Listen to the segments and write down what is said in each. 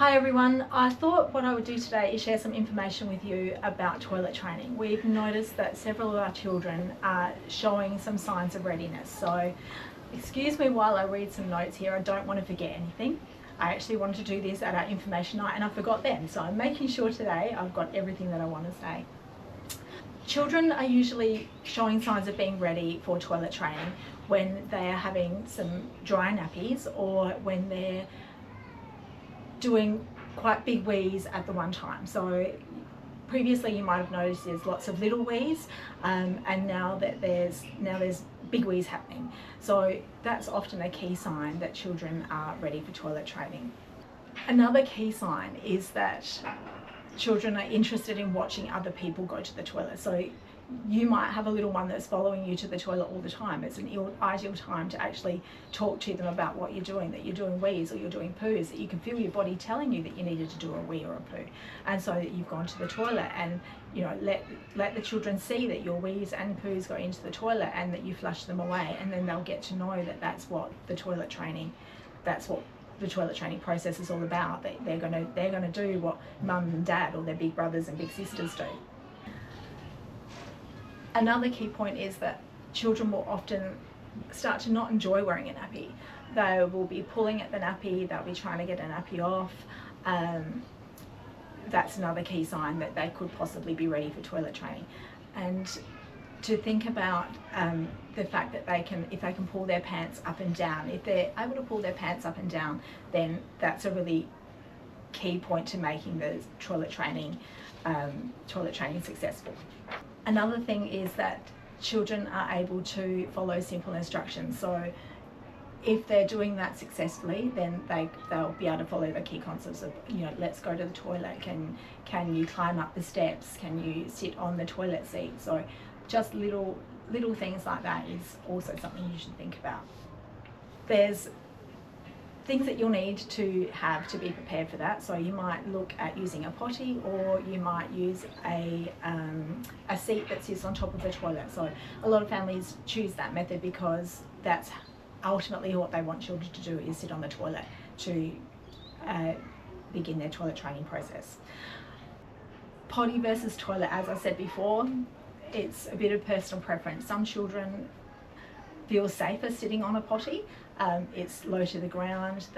Hi everyone, I thought what I would do today is share some information with you about toilet training. We've noticed that several of our children are showing some signs of readiness, so excuse me while I read some notes here. I don't want to forget anything. I actually wanted to do this at our information night and I forgot then, so I'm making sure today I've got everything that I want to say. Children are usually showing signs of being ready for toilet training when they are having some dry nappies or when they're doing quite big wheeze at the one time. So previously you might have noticed there's lots of little wheeze and now there's big wheeze happening. So that's often a key sign that children are ready for toilet training. Another key sign is that children are interested in watching other people go to the toilet. So you might have a little one that's following you to the toilet all the time. It's an ideal time to actually talk to them about what you're doing, that you're doing wheeze or you're doing poos, that you can feel your body telling you that you needed to do a wee or a poo, and so that you've gone to the toilet, and let the children see that your wees and poos go into the toilet and that you flush them away, and then they'll get to know that that's what the toilet training process is all about. They're going to do what mum and dad or their big brothers and big sisters do. Another key point is that children will often start to not enjoy wearing a nappy. They will be pulling at the nappy, they'll be trying to get a nappy off. That's another key sign that they could possibly be ready for toilet training. And to think about the fact that if they can pull their pants up and down, if they're able to pull their pants up and down, then that's a really key point to making the toilet training successful. Another thing is that children are able to follow simple instructions. So if they're doing that successfully, then they'll be able to follow the key concepts of, let's go to the toilet, can you climb up the steps, can you sit on the toilet seat. So just little things like that is also something you should think about. There's things that you'll need to have to be prepared for that. So you might look at using a potty, or you might use a seat that sits on top of the toilet. So a lot of families choose that method because that's ultimately what they want children to do, is sit on the toilet to begin their toilet training process. Potty versus toilet, as I said before, it's a bit of personal preference. Some children feel safer sitting on a potty. It's low to the ground.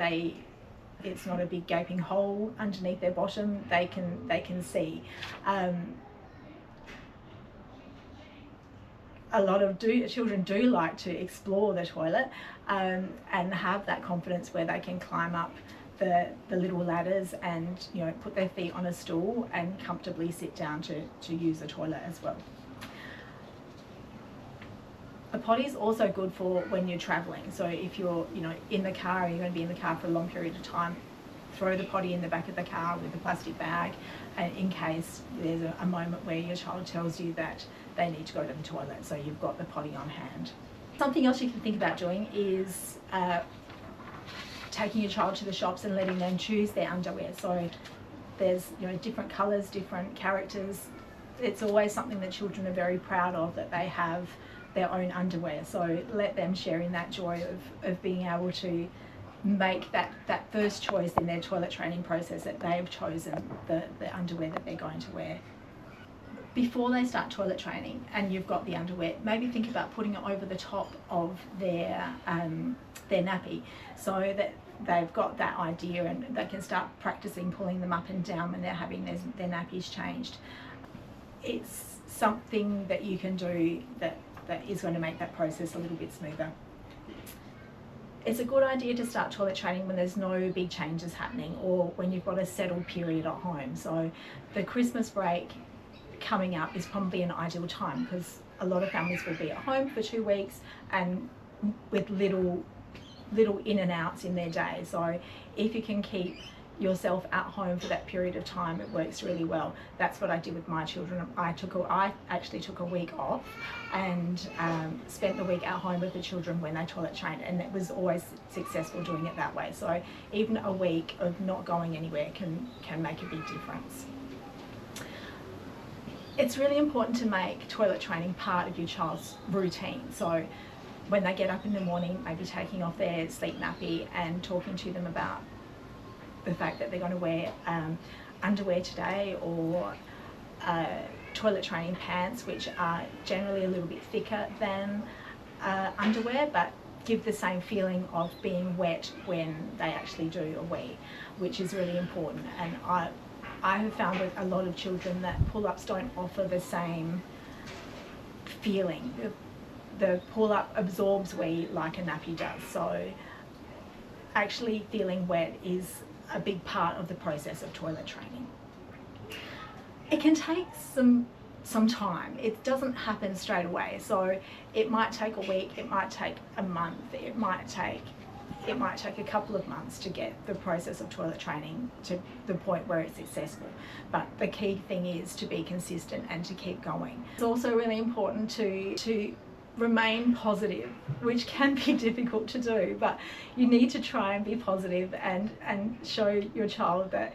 It's not a big gaping hole underneath their bottom. They can see. A lot of children do like to explore the toilet and have that confidence where they can climb up the little ladders and put their feet on a stool and comfortably sit down to use the toilet as well. A potty is also good for when you're travelling. So if you're in the car, you're going to be in the car for a long period of time, throw the potty in the back of the car with a plastic bag, and in case there's a moment where your child tells you that they need to go to the toilet, so you've got the potty on hand. Something else you can think about doing is taking your child to the shops and letting them choose their underwear. So there's different colours, different characters. It's always something that children are very proud of, that they have their own underwear. So let them share in that joy of being able to make that first choice in their toilet training process, that they've chosen the underwear that they're going to wear. Before they start toilet training and you've got the underwear, maybe think about putting it over the top of their nappy, so that they've got that idea and they can start practicing pulling them up and down when they're having their nappies changed. It's something that you can do that is going to make that process a little bit smoother. It's a good idea to start toilet training when there's no big changes happening, or when you've got a settled period at home. So the Christmas break coming up is probably an ideal time, because a lot of families will be at home for 2 weeks and with little in and outs in their day. So if you can keep yourself at home for that period of time, it works really well. That's what I did with my children. I actually took a week off and spent the week at home with the children when they toilet trained, and it was always successful doing it that way. So even a week of not going anywhere can make a big difference. It's really important to make toilet training part of your child's routine. So when they get up in the morning, maybe taking off their sleep nappy and talking to them about the fact that they're going to wear underwear today, or toilet training pants, which are generally a little bit thicker than underwear, but give the same feeling of being wet when they actually do a wee, which is really important. And I have found with a lot of children that pull-ups don't offer the same feeling. The pull-up absorbs wee like a nappy does, so actually feeling wet is a big part of the process of toilet training. It can take some time. It doesn't happen straight away, so it might take a week, it might take a month, it might take a couple of months to get the process of toilet training to the point where it's successful. But the key thing is to be consistent and to keep going. It's also really important to remain positive, which can be difficult to do, but you need to try and be positive and show your child that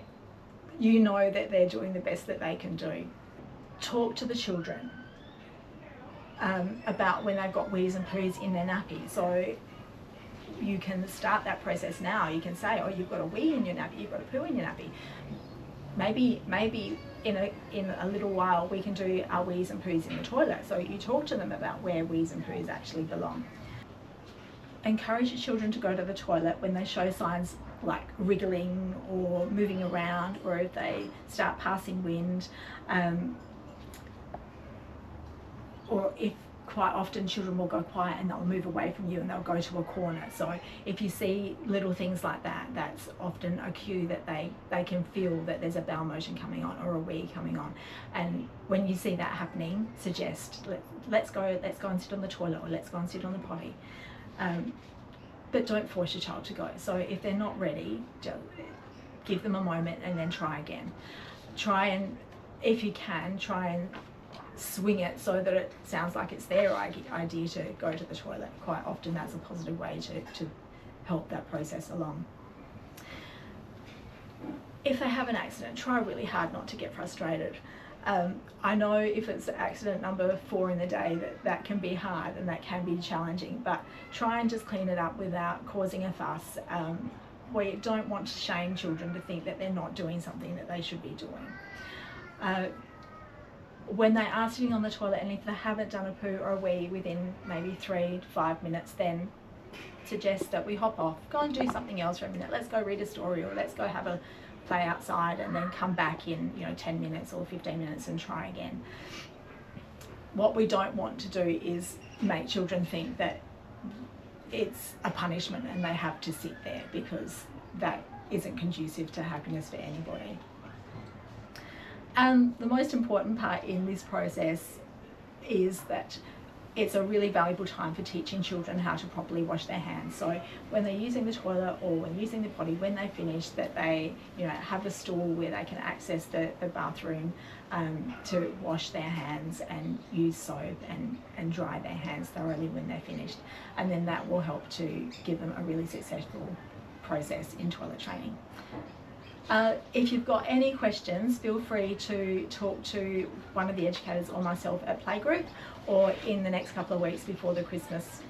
you know that they're doing the best that they can do. Talk to the children about when they've got wees and poos in their nappy. So you can start that process now. You can say, oh, you've got a wee in your nappy, you've got a poo in your nappy. Maybe in a little while we can do our wees and poos in the toilet. So you talk to them about where wees and poos actually belong. Encourage your children to go to the toilet when they show signs like wriggling or moving around, or if they start passing wind, or if quite often children will go quiet and they'll move away from you and they'll go to a corner. So if you see little things like that, that's often a cue that they can feel that there's a bowel motion coming on or a wee coming on. And when you see that happening, suggest let's go and sit on the toilet, or let's go and sit on the potty. But don't force your child to go. So if they're not ready, just give them a moment and then try again. Try and, if you can, try and swing it so that it sounds like it's their idea to go to the toilet. Quite often that's a positive way to help that process along. If they have an accident, try really hard not to get frustrated. I know if it's accident number 4 in the day that can be hard and that can be challenging, but try and just clean it up without causing a fuss. We don't want to shame children to think that they're not doing something that they should be doing. When they are sitting on the toilet, and if they haven't done a poo or a wee within maybe 3 to 5 minutes, then suggest that we hop off, go and do something else for a minute. Let's go read a story, or let's go have a play outside, and then come back in 10 minutes or 15 minutes and try again. What we don't want to do is make children think that it's a punishment and they have to sit there, because that isn't conducive to happiness for anybody. The most important part in this process is that it's a really valuable time for teaching children how to properly wash their hands. So when they're using the toilet or when using the potty, when they finish, that they have a stool where they can access the bathroom to wash their hands and use soap and dry their hands thoroughly when they're finished. And then that will help to give them a really successful process in toilet training. If you've got any questions, feel free to talk to one of the educators or myself at Playgroup, or in the next couple of weeks before the Christmas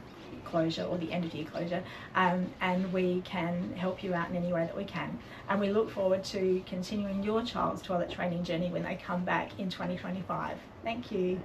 closure or the end of year closure, and we can help you out in any way that we can. And we look forward to continuing your child's toilet training journey when they come back in 2025. Thank you.